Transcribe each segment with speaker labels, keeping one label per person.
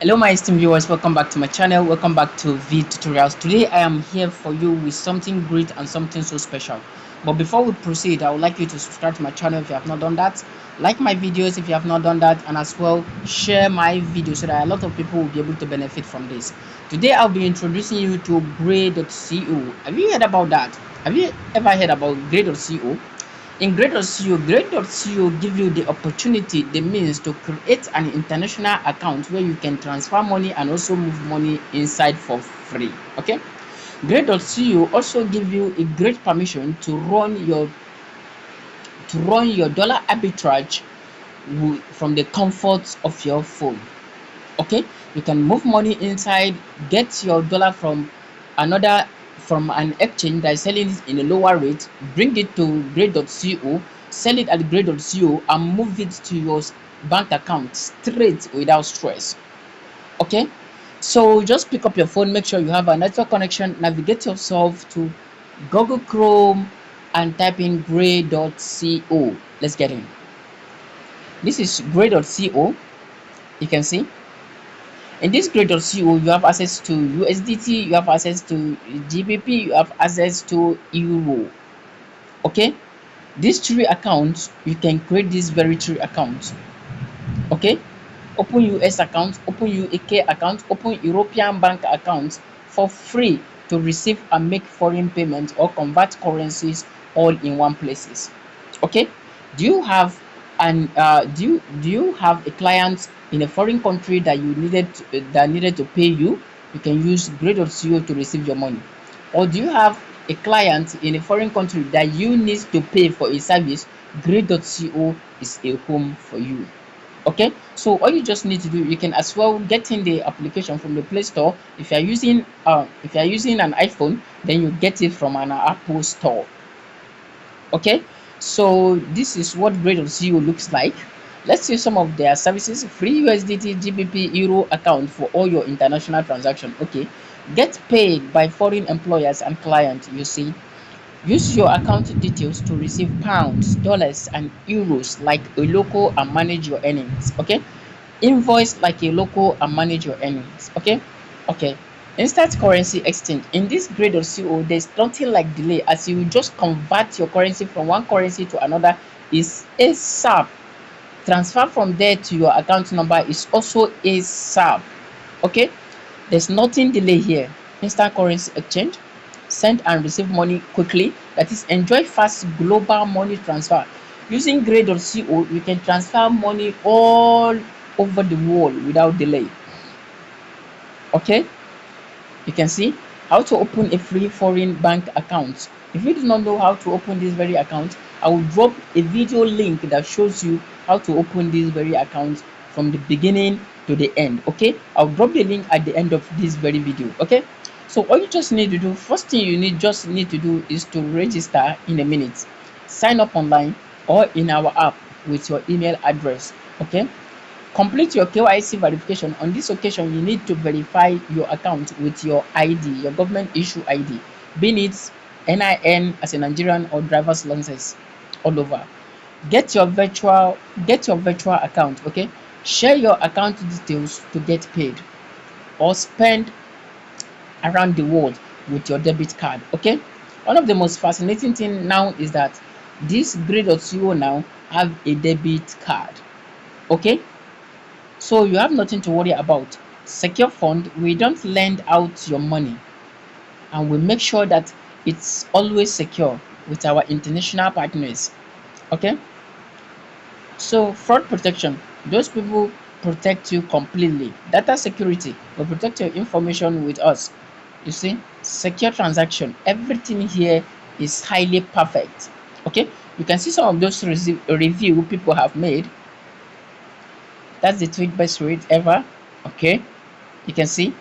Speaker 1: Hello my esteemed viewers, welcome back to my channel, welcome back to V Tutorials. Today I am here for you with something great and something so special. But before we proceed, I would like you to subscribe to my channel if you have not done that, like my videos if you have not done that, and as well share my videos so that a lot of people will be able to benefit from this. Today I'll be introducing you to Grade.co. Have you heard about that? Have you ever heard about Grade.co? In Grade.co give you the opportunity, the means to create an international account where you can transfer money and also move money inside for free. Okay, Grade.co also give you a great permission to run your dollar arbitrage from the comfort of your phone. Okay, you can move money inside, get your dollar from an exchange that is selling it in a lower rate, bring it to Grade.co, sell it at Grade.co, and move it to your bank account straight without stress. Okay, so just pick up your phone, make sure you have a network connection, navigate yourself to Google Chrome and type in Grade.co. Let's get in. This is Grade.co. You can see in this Grade.co you have access to USDT, you have access to GBP, you have access to Euro. Okay, these three accounts, you can create these very three accounts. Okay, open US account, open UK account, open European bank accounts for free to receive and make foreign payments or convert currencies all in one places. Okay, do you have do you have a client in a foreign country that needed to pay you? You can use Grade.co to receive your money. Or do you have a client in a foreign country that you need to pay for a service? Grade.co is a home for you. Okay, so all you just need to do, you can as well get in the application from the Play Store. If you are using an iPhone, then you get it from an Apple Store. Okay, so this is what Grade.co looks like. Let's see some of their services. Free USDT, GBP, Euro account for all your international transactions. Okay, get paid by foreign employers and clients. You see, use your account details to receive pounds, dollars, and euros like a local and manage your earnings. Okay, invoice like a local and manage your earnings. Okay, instant currency exchange. In this Grade.co, there's nothing like delay, as you just convert your currency from one currency to another is ASAP. Transfer from there to your account number is also ASAP. Okay, there's nothing delay here. Instant currency exchange, send and receive money quickly, that is enjoy fast global money transfer. Using Grade.co, you can transfer money all over the world without delay. Okay, you can see how to open a free foreign bank account. If you do not know how to open this very account, I will drop a video link that shows you how to open this very account from the beginning to the end. Okay, I'll drop the link at the end of this very video. Okay, so all you just need to do, first thing you need to do is to register in a minute. Sign up online or in our app with your email address. Okay, complete your KYC verification. On this occasion, you need to verify your account with your ID, your government issue ID, be it NIN as a Nigerian or driver's license all over. Get your virtual account. Okay, share your account details to get paid or spend around the world with your debit card. Okay, one of the most fascinating thing now is that this Grade.co now have a debit card. Okay, so you have nothing to worry about. Secure fund, we don't lend out your money, and we make sure that it's always secure with our international partners. Okay, so fraud protection, those people protect you completely. Data security, we protect your information with us. You see, secure transaction, everything here is highly perfect. Okay, you can see some of those review people have made. That's the tweet best rate ever. Okay, you can see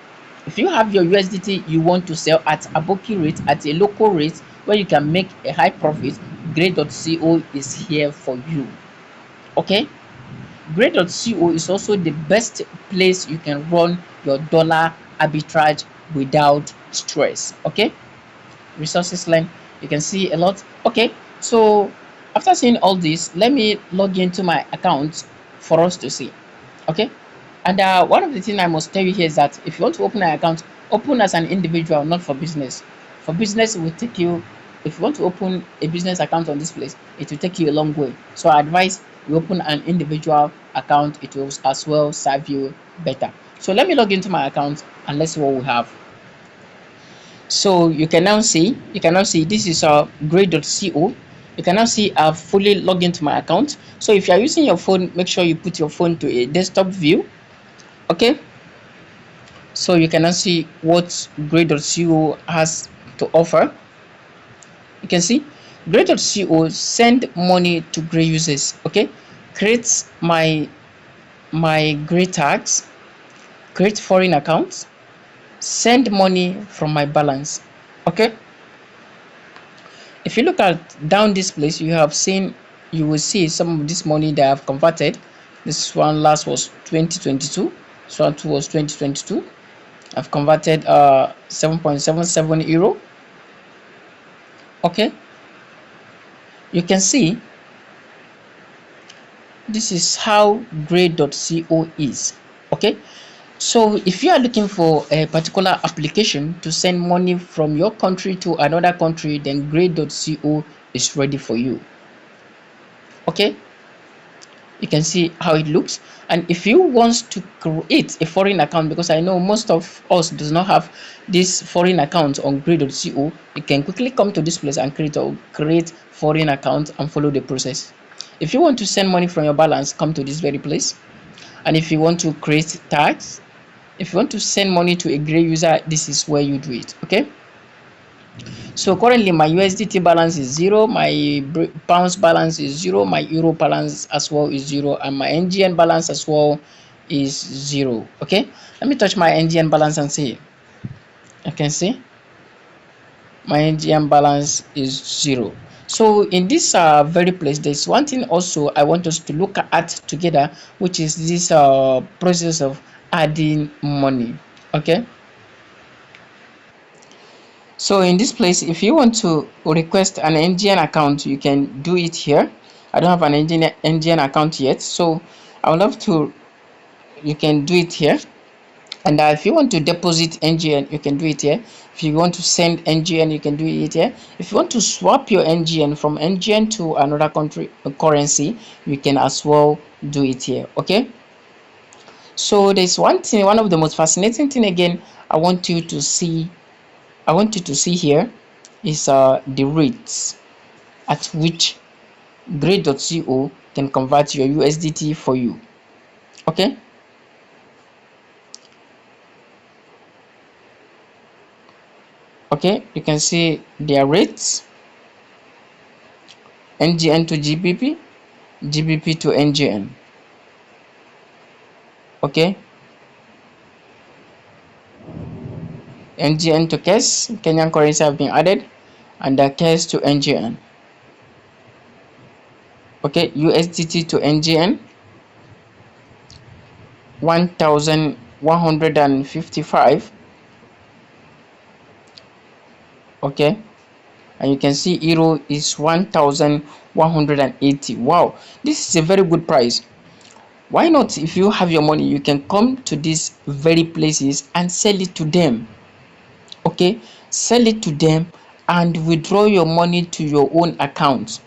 Speaker 1: if you have your USDT you want to sell at a bookie rate, at a local rate where you can make a high profit, Grade.co is here for you. Okay, Grade.co is also the best place you can run your dollar arbitrage without stress. Okay, resources line, you can see a lot. Okay, so after seeing all this, let me log into my account for us to see. Okay, And one of the things I must tell you here is that if you want to open an account, open as an individual, not for business. For business, it will take you, if you want to open a business account on this place, it will take you a long way. So I advise you open an individual account, it will as well serve you better. So let me log into my account and let's see what we have. So you can now see this is grade.co. You can now see I've fully logged into my account. So if you are using your phone, make sure you put your phone to a desktop view. Okay, so you can now see what grade.co has to offer. You can see grade.co send money to grade users. Okay, create my grade tags, create foreign accounts, send money from my balance. Okay, if you look at down this place, you will see some of this money that I've converted. This one last was 2022, this one too was 2022. I've converted 7.77 euro. Okay, you can see this is how grade.co is. Okay, so if you are looking for a particular application to send money from your country to another country, then grade.co is ready for you. Okay, you can see how it looks. And if you want to create a foreign account, because I know most of us does not have this foreign account on grade.co, you can quickly come to this place and create foreign account and follow the process. If you want to send money from your balance, come to this very place. And if you want to create tags, if you want to send money to a gray user, this is where you do it. Okay, so currently my USDT balance is 0, my pounds balance is 0, my euro balance as well is 0, and my NGN balance as well is 0. Okay, let me touch my NGN balance and see. I can see my NGN balance is 0. So in this very place, there's one thing also I want us to look at together, which is this process of adding money. Okay, so in this place, if you want to request an NGN account, you can do it here. I don't have an NGN account yet, so I would love to, you can do it here. And if you want to deposit NGN, you can do it here. If you want to send NGN, you can do it here. If you want to swap your NGN from NGN to another country currency, you can as well do it here. Okay, so there's one thing, one of the most fascinating thing again I want you to see here is the rates at which grade.co can convert your USDT for you. Okay, okay, you can see their rates: NGN to GBP, GBP to NGN. Okay, NGN to KES, Kenyan currency have been added, and the KES to NGN. Okay, USDT to NGN 1155. Okay, and you can see euro is 1180. Wow, this is a very good price. Why not, if you have your money, you can come to these very places and sell it to them. Okay, sell it to them and withdraw your money to your own account.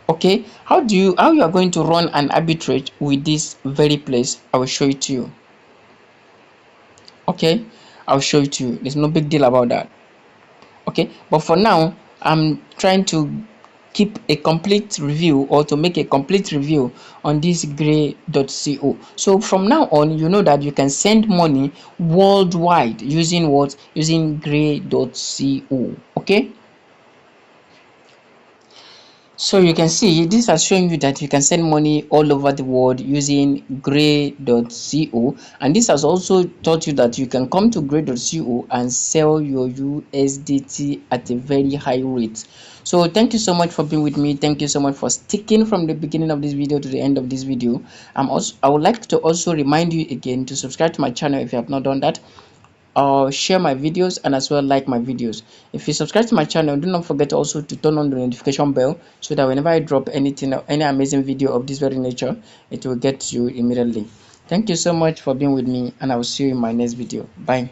Speaker 1: Okay, how you are going to run an arbitrage with this very place? I will show it to you. Okay, I'll show it to you. There's no big deal about that. Okay, but for now I'm trying to keep a complete review, or to make a complete review on this gray.co. So from now on, you know that you can send money worldwide using what? Using gray.co. Okay, so you can see this has shown you that you can send money all over the world using gray.co, and this has also taught you that you can come to gray.co and sell your USDT at a very high rate. So thank you so much for being with me. Thank you so much for sticking from the beginning of this video to the end of this video. I would like to also remind you again to subscribe to my channel if you have not done that, or share my videos, and as well like my videos. If you subscribe to my channel, do not forget also to turn on the notification bell, so that whenever I drop anything or any amazing video of this very nature, it will get to you immediately. Thank you so much for being with me, and I will see you in my next video. Bye.